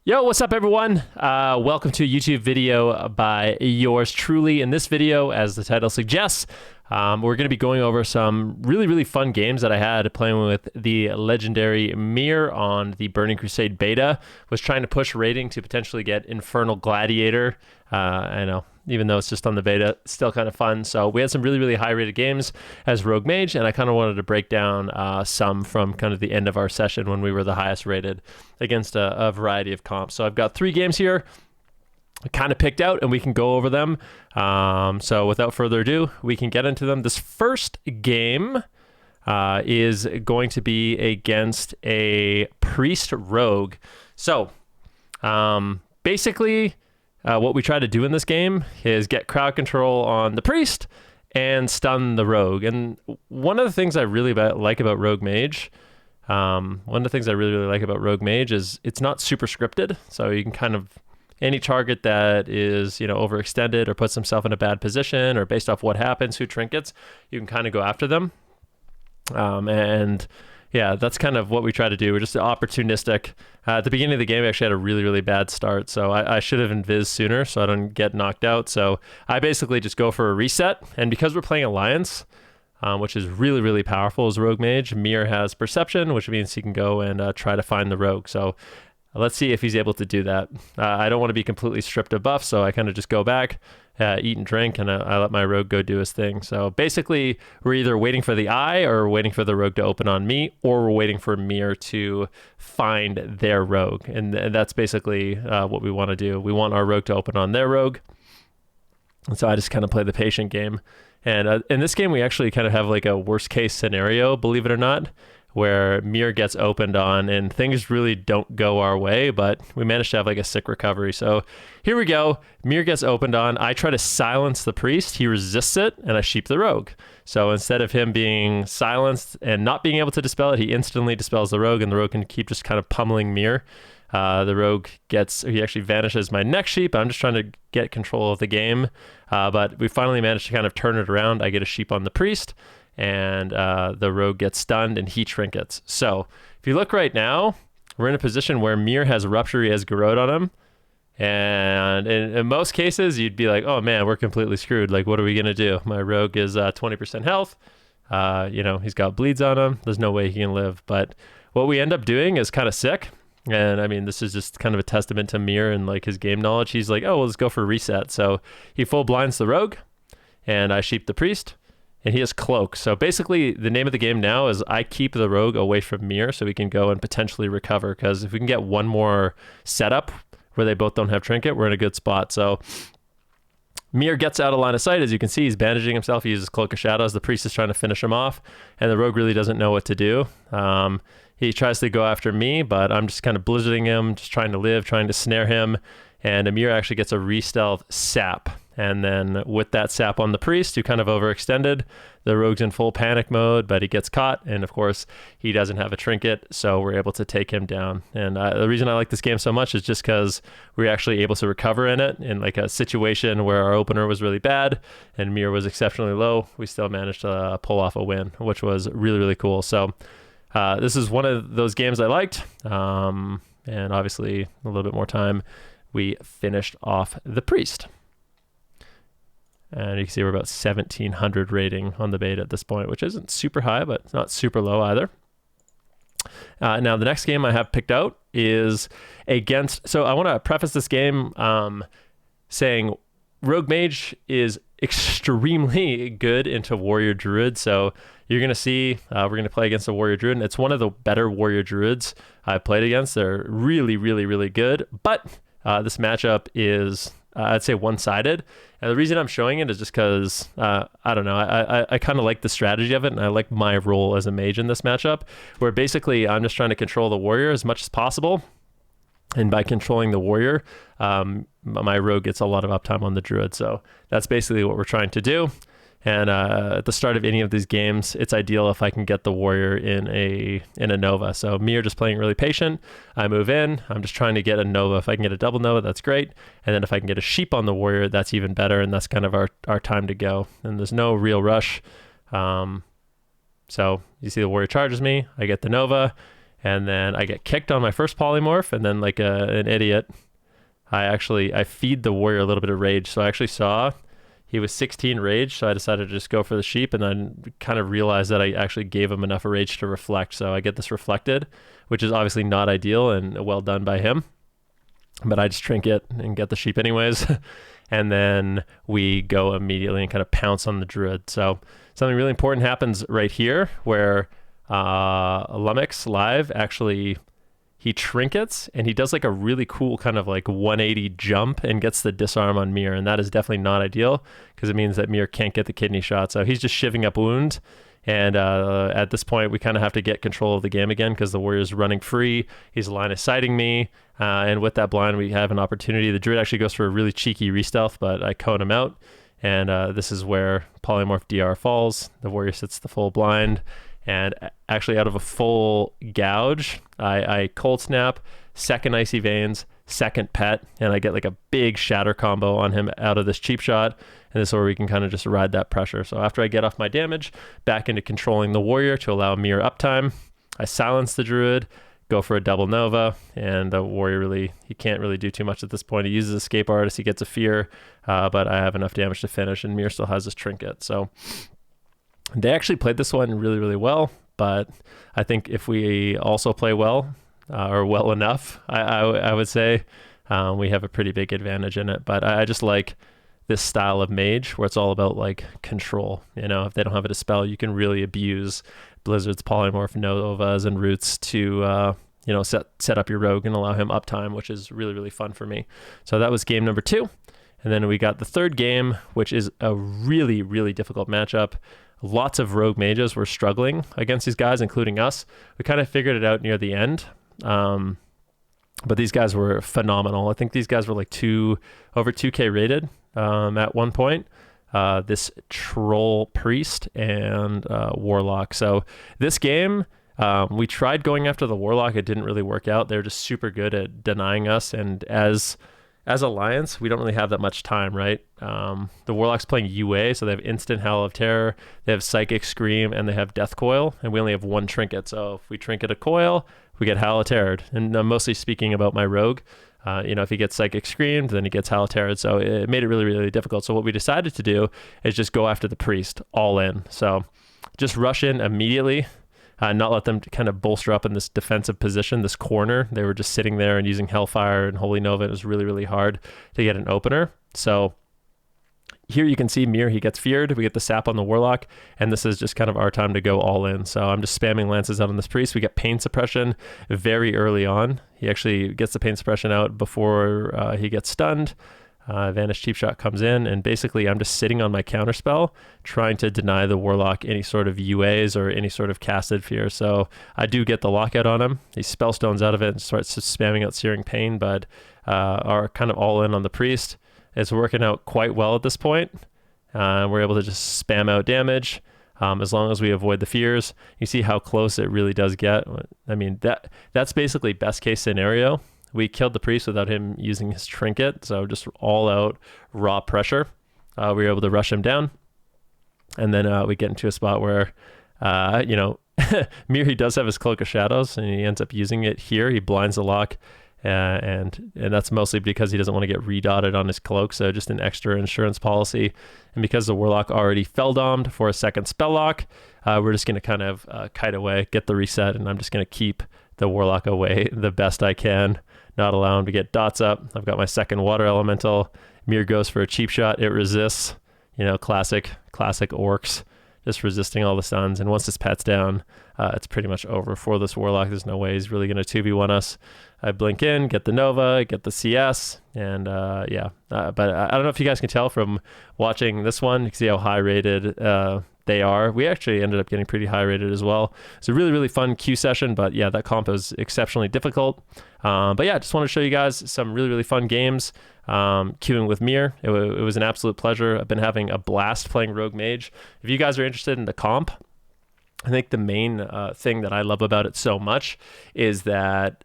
Yo, what's up everyone? Welcome to a YouTube video by yours truly. In this video, as the title suggests, we're going to be going over some really fun games that I had playing with the legendary Mir on the Burning Crusade beta. Was trying to push rating to potentially get Infernal Gladiator. I know, even though it's just on the beta, still kind of fun. So we had some really high rated games as Rogue Mage, and I kind of wanted to break down some from kind of the end of our session when we were the highest rated against a variety of comps. So I've got 3 games here kind of picked out, and we can go over them. So without further ado, we can get into them. This first game is going to be against a Priest Rogue. So basically, what we try to do in this game is get crowd control on the Priest and stun the Rogue. And one of the things I really like about Rogue Mage, is it's not super scripted. So you can kind of, any target that is, overextended or puts himself in a bad position or based off what happens, who trinkets, you can kind of go after them. And yeah, that's kind of what we try to do. We're just opportunistic. At the beginning of the game, we actually had a really bad start. So I should have invis sooner so I don't get knocked out. So I basically just go for a reset. And because we're playing Alliance, which is really powerful as Rogue Mage, Mir has Perception, which means he can go and try to find the Rogue. So let's see if he's able to do that. I don't want to be completely stripped of buff, so I kind of just go back, eat and drink, and I let my Rogue go do his thing. So basically, we're either waiting for the eye or waiting for the Rogue to open on me, or we're waiting for Mir to find their Rogue. And that's basically what we want to do. We want our Rogue to open on their Rogue. And so I just kind of play the patient game. And in this game, we actually kind of have like a worst case scenario, believe it or not, where Mir gets opened on and things really don't go our way, but we managed to have like a sick recovery. So here we go. Mir gets opened on. I try to silence the Priest. He resists it, and I sheep the Rogue. So instead of him being silenced and not being able to dispel it, he instantly dispels the Rogue, and the Rogue can keep just kind of pummeling Mir. The Rogue he actually vanishes my next sheep. I'm just trying to get control of the game. But we finally managed to kind of turn it around. I get a sheep on the Priest, and the Rogue gets stunned and he trinkets. So if you look right now, we're in a position where Mir has Rupture, he has Garrote on him. And in most cases, you'd be like, oh man, we're completely screwed. Like, what are we going to do? My Rogue is 20% health. He's got bleeds on him. There's no way he can live. But what we end up doing is kind of sick. And I mean, this is just kind of a testament to Mir and like his game knowledge. He's like, oh, well, let's go for a reset. So he full blinds the Rogue, and I sheep the Priest. And he has Cloak. So basically, the name of the game now is I keep the Rogue away from Mir so we can go and potentially recover. Because if we can get one more setup where they both don't have Trinket, we're in a good spot. So Mir gets out of line of sight. As you can see, he's bandaging himself. He uses Cloak of Shadows. The Priest is trying to finish him off. And the Rogue really doesn't know what to do. He tries to go after me, but I'm just kind of blizzarding him, just trying to live, trying to snare him. And Amir actually gets a re-stealth sap. And then with that sap on the Priest, who kind of overextended, the Rogue's in full panic mode, but he gets caught. And of course, he doesn't have a trinket, so we're able to take him down. And the reason I like this game so much is just because we're actually able to recover in it. In like a situation where our opener was really bad and Mir was exceptionally low, we still managed to pull off a win, which was really cool. So this is one of those games I liked. And obviously, a little bit more time, we finished off the Priest. And you can see we're about 1,700 rating on the beta at this point, which isn't super high, but it's not super low either. Now, the next game I have picked out is against... So I want to preface this game saying Rogue Mage is extremely good into Warrior Druid. So you're going to see we're going to play against a Warrior Druid, and it's one of the better Warrior Druids I've played against. They're really good. But this matchup is... I'd say one-sided. And the reason I'm showing it is just because, I don't know, I kind of like the strategy of it, and I like my role as a mage in this matchup, where basically I'm just trying to control the warrior as much as possible. And by controlling the warrior, my rogue gets a lot of uptime on the druid. So that's basically what we're trying to do. And at the start of any of these games, it's ideal if I can get the warrior in a Nova. So me are just playing really patient. I move in. I'm just trying to get a Nova. If I can get a double Nova, that's great. And then if I can get a sheep on the warrior, that's even better. And that's kind of our time to go. And there's no real rush. So you see the warrior charges me. I get the Nova. And then I get kicked on my first polymorph, and then like an idiot, I feed the warrior a little bit of rage. So I actually saw he was 16 rage, so I decided to just go for the sheep, and then kind of realized that I actually gave him enough of rage to reflect. So I get this reflected, which is obviously not ideal and well done by him. But I just trinket and get the sheep anyways. And then we go immediately and kind of pounce on the druid. So something really important happens right here where Lumix live actually, he trinkets and he does like a really cool kind of like 180 jump and gets the disarm on Mir. And that is definitely not ideal because it means that Mir can't get the kidney shot. So he's just shivving up wound. And at this point, we kind of have to get control of the game again because the warrior's running free. He's line of sighting me. And with that blind, we have an opportunity. The druid actually goes for a really cheeky re-stealth, but I cone him out. And this is where polymorph DR falls. The warrior sits the full blind. And actually out of a full gouge, I cold snap, second icy veins, second pet, and I get like a big shatter combo on him out of this cheap shot. And this is where we can kind of just ride that pressure. So after I get off my damage, back into controlling the warrior to allow Mir uptime, I silence the druid, go for a double nova, and the warrior really, he can't really do too much at this point. He uses escape artist, he gets a fear, but I have enough damage to finish, and Mir still has his trinket. So they actually played this one really, really well, but I think if we also play well, or well enough, I would say we have a pretty big advantage in it. But I just like this style of Mage where it's all about like control. You know, if they don't have a dispel, you can really abuse Blizzard's polymorph novas and roots to set up your rogue and allow him uptime, which is really, really fun for me. So that was game number 2. And then we got the third game, which is a really, really difficult matchup. Lots of rogue mages were struggling against these guys, including us. We kind of figured it out near the end. But these guys were phenomenal. I think these guys were like over 2K rated at one point. This troll priest and warlock. So this game, we tried going after the warlock. It didn't really work out. They're just super good at denying us. And as Alliance, we don't really have that much time, right? The warlock's playing UA, so they have instant Howl of Terror, they have Psychic Scream, and they have Death Coil, and we only have one trinket. So if we trinket a coil, we get Howl of Terror. And I'm mostly speaking about my rogue. If he gets Psychic Screamed, then he gets Howl of Terror. So it made it really, really difficult. So what we decided to do is just go after the priest all in. So just rush in immediately. Not let them kind of bolster up in this defensive position, this corner. They were just sitting there and using Hellfire and Holy Nova. It was really, really hard to get an opener. So here you can see Mir, he gets feared. We get the sap on the warlock, and this is just kind of our time to go all in. So I'm just spamming lances out on this priest. We get pain suppression very early on. He actually gets the pain suppression out before he gets stunned. Vanish Cheap Shot comes in, and basically I'm just sitting on my counterspell trying to deny the warlock any sort of UAs or any sort of casted fear. So I do get the lockout on him. He spellstones out of it and starts spamming out Searing Pain, but are kind of all in on the priest. It's working out quite well at this point. We're able to just spam out damage as long as we avoid the fears. You see how close it really does get. I mean, that's basically best case scenario. We killed the priest without him using his trinket, so just all out raw pressure. We were able to rush him down, and then we get into a spot where, Mir, he does have his Cloak of Shadows, and he ends up using it here. He blinds the lock, and that's mostly because he doesn't want to get redotted on his cloak, so just an extra insurance policy. And because the warlock already fell-domed for a second spell lock, we're just going to kind of kite away, get the reset, and I'm just going to keep the warlock away the best I can. Not allow him to get dots up. I've got my second water elemental. Mir goes for a cheap shot. It resists. Classic orcs, just resisting all the stuns. And once this pet's down, it's pretty much over for this warlock. There's no way he's really going to 2v1 us. I blink in, get the Nova, get the CS, and but I don't know if you guys can tell from watching this one. You can see how high rated they are. We actually ended up getting pretty high rated as well. It's a really, really fun queue session, but yeah, that comp is exceptionally difficult. But yeah, just want to show you guys some really, really fun games queuing with Mir. It was an absolute pleasure. I've been having a blast playing Rogue Mage. If you guys are interested in the comp, I think the main thing that I love about it so much is that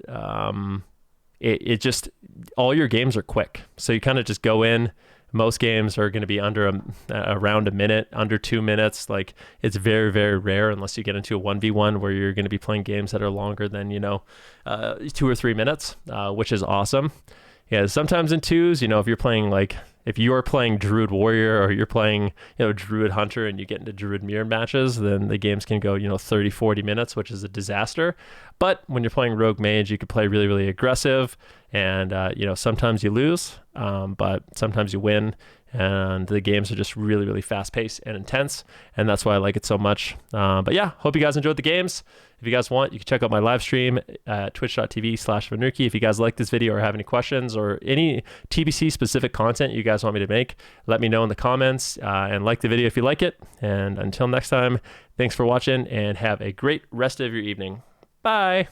it just, all your games are quick. So you kind of just go in, Most games are going to be under around a minute, under 2 minutes. Like, it's very, very rare unless you get into a 1v1 where you're going to be playing games that are longer than, 2 or 3 minutes, which is awesome. Yeah, sometimes in twos, if you're playing if you're playing Druid Warrior or you're playing, Druid Hunter and you get into Druid Mirror matches, then the games can go, 30, 40 minutes, which is a disaster. But when you're playing Rogue Mage, you can play really, really aggressive. And, sometimes you lose, but sometimes you win. And the games are just really, really fast paced and intense. And that's why I like it so much. But yeah, hope you guys enjoyed the games. If you guys want, you can check out my live stream at twitch.tv/Venruki. If you guys like this video or have any questions or any TBC specific content you guys want me to make, let me know in the comments, and like the video if you like it. And until next time, thanks for watching and have a great rest of your evening. Bye.